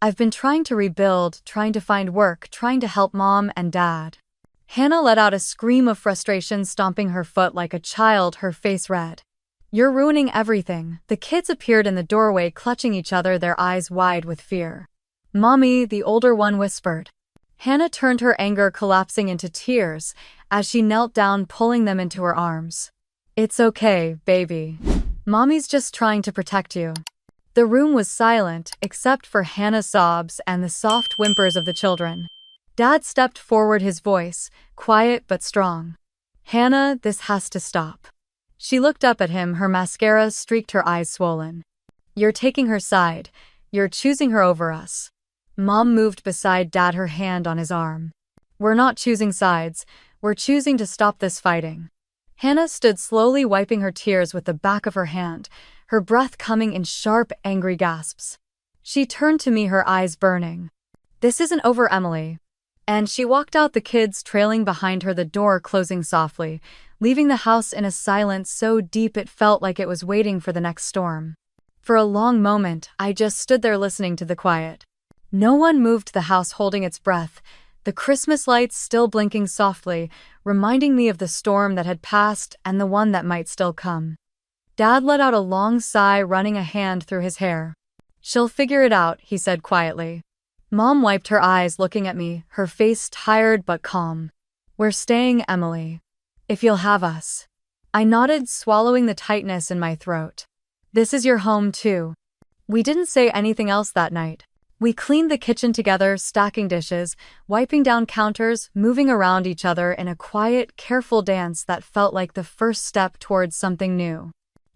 I've been trying to rebuild, trying to find work, trying to help Mom and Dad. Hannah let out a scream of frustration, stomping her foot like a child, her face red. You're ruining everything. The kids appeared in the doorway, clutching each other, their eyes wide with fear. Mommy, the older one whispered. Hannah turned, her anger collapsing into tears as she knelt down, pulling them into her arms. It's okay, baby. Mommy's just trying to protect you. The room was silent, except for Hannah's sobs and the soft whimpers of the children. Dad stepped forward, his voice quiet but strong. Hannah, this has to stop. She looked up at him, her mascara streaked, her eyes swollen. You're taking her side. You're choosing her over us. Mom moved beside Dad, her hand on his arm. We're not choosing sides. We're choosing to stop this fighting. Hannah stood slowly, wiping her tears with the back of her hand, her breath coming in sharp, angry gasps. She turned to me, her eyes burning. This isn't over, Emily. And she walked out, the kids trailing behind her, the door closing softly, leaving the house in a silence so deep it felt like it was waiting for the next storm. For a long moment, I just stood there listening to the quiet. No one moved, the house holding its breath, the Christmas lights still blinking softly, reminding me of the storm that had passed and the one that might still come. Dad let out a long sigh, running a hand through his hair. She'll figure it out, he said quietly. Mom wiped her eyes, looking at me, her face tired but calm. We're staying, Emily. If you'll have us. I nodded, swallowing the tightness in my throat. This is your home too. We didn't say anything else that night. We cleaned the kitchen together, stacking dishes, wiping down counters, moving around each other in a quiet, careful dance that felt like the first step towards something new.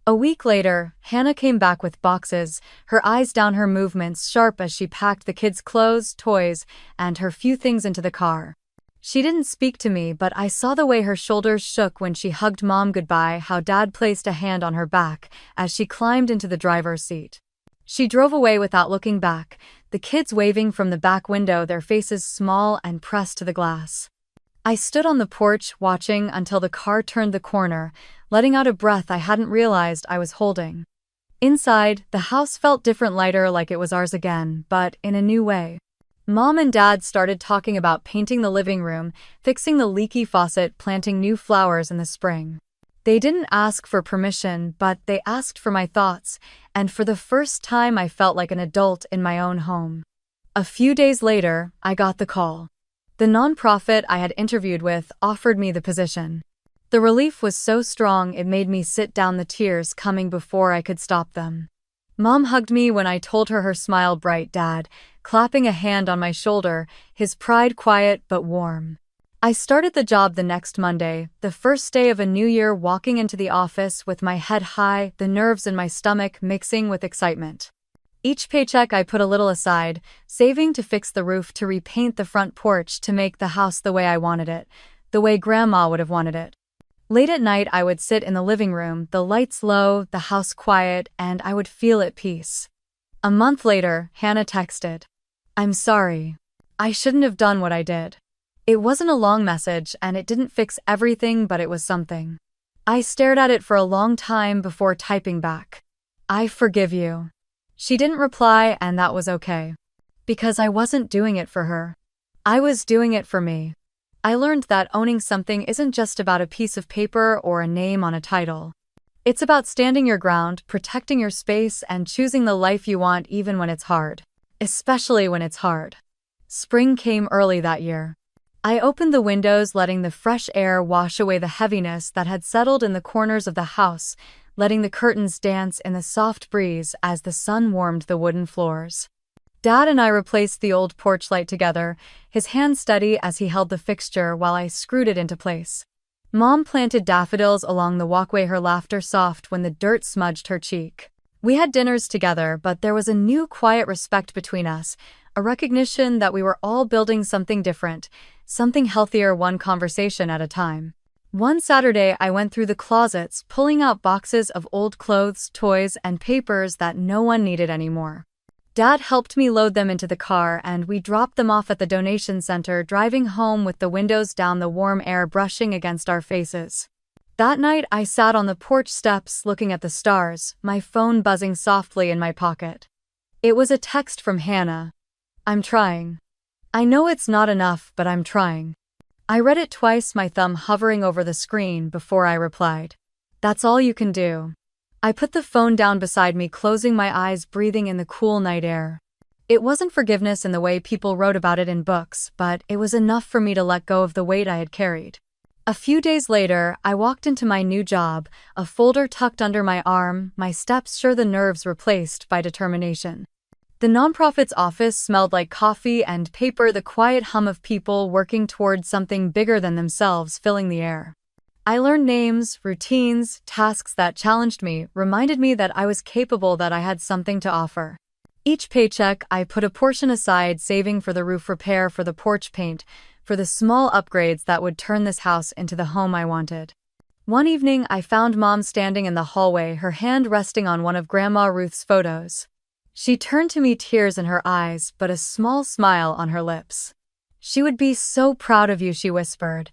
A week later, Hannah came back with boxes, her eyes down, her movements sharp as she packed the kids' clothes, toys, and her few things into the car. She didn't speak to me, but I saw the way her shoulders shook when she hugged Mom goodbye, how Dad placed a hand on her back as she climbed into the driver's seat. She drove away without looking back, the kids waving from the back window, their faces small and pressed to the glass. I stood on the porch, watching until the car turned the corner, letting out a breath I hadn't realized I was holding. Inside, the house felt different, lighter, like it was ours again, but in a new way. Mom and Dad started talking about painting the living room, fixing the leaky faucet, planting new flowers in the spring. They didn't ask for permission, but they asked for my thoughts, and for the first time I felt like an adult in my own home. A few days later, I got the call. The nonprofit I had interviewed with offered me the position. The relief was so strong it made me sit down, the tears coming before I could stop them. Mom hugged me when I told her, her smile bright, Dad clapping a hand on my shoulder, his pride quiet but warm. I started the job the next Monday, the first day of a new year, walking into the office with my head high, the nerves in my stomach mixing with excitement. Each paycheck I put a little aside, saving to fix the roof, to repaint the front porch, to make the house the way I wanted it, the way Grandma would have wanted it. Late at night I would sit in the living room, the lights low, the house quiet, and I would feel at peace. A month later, Hannah texted. I'm sorry. I shouldn't have done what I did. It wasn't a long message and it didn't fix everything, but it was something. I stared at it for a long time before typing back. I forgive you. She didn't reply, and that was okay. Because I wasn't doing it for her. I was doing it for me. I learned that owning something isn't just about a piece of paper or a name on a title. It's about standing your ground, protecting your space, and choosing the life you want even when it's hard. Especially when it's hard. Spring came early that year. I opened the windows, letting the fresh air wash away the heaviness that had settled in the corners of the house, letting the curtains dance in the soft breeze as the sun warmed the wooden floors. Dad and I replaced the old porch light together, his hand steady as he held the fixture while I screwed it into place. Mom planted daffodils along the walkway, her laughter soft when the dirt smudged her cheek. We had dinners together, but there was a new quiet respect between us, a recognition that we were all building something different, something healthier, one conversation at a time. One Saturday, I went through the closets, pulling out boxes of old clothes, toys, and papers that no one needed anymore. Dad helped me load them into the car, and we dropped them off at the donation center, driving home with the windows down, the warm air brushing against our faces. That night, I sat on the porch steps looking at the stars, my phone buzzing softly in my pocket. It was a text from Hannah. I'm trying. I know it's not enough, but I'm trying. I read it twice, my thumb hovering over the screen before I replied. That's all you can do. I put the phone down beside me, closing my eyes, breathing in the cool night air. It wasn't forgiveness in the way people wrote about it in books, but it was enough for me to let go of the weight I had carried. A few days later, I walked into my new job, a folder tucked under my arm, my steps sure, the nerves replaced by determination. The nonprofit's office smelled like coffee and paper, the quiet hum of people working towards something bigger than themselves filling the air. I learned names, routines, tasks that challenged me, reminded me that I was capable, that I had something to offer. Each paycheck, I put a portion aside, saving for the roof repair, for the porch paint, for the small upgrades that would turn this house into the home I wanted. One evening, I found Mom standing in the hallway, her hand resting on one of Grandma Ruth's photos. She turned to me, tears in her eyes, but a small smile on her lips. "She would be so proud of you," she whispered.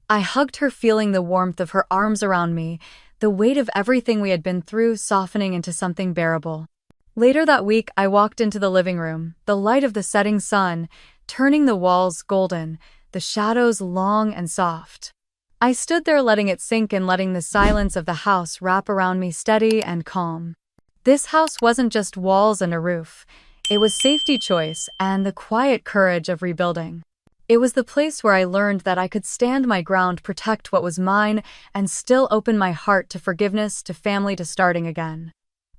I hugged her, feeling the warmth of her arms around me, the weight of everything we had been through softening into something bearable. Later that week, I walked into the living room, the light of the setting sun, turning the walls golden, the shadows long and soft. I stood there, letting it sink in, letting the silence of the house wrap around me, steady and calm. This house wasn't just walls and a roof. It was safety, choice, and the quiet courage of rebuilding. It was the place where I learned that I could stand my ground, protect what was mine, and still open my heart to forgiveness, to family, to starting again.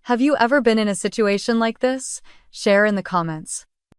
Have you ever been in a situation like this? Share in the comments.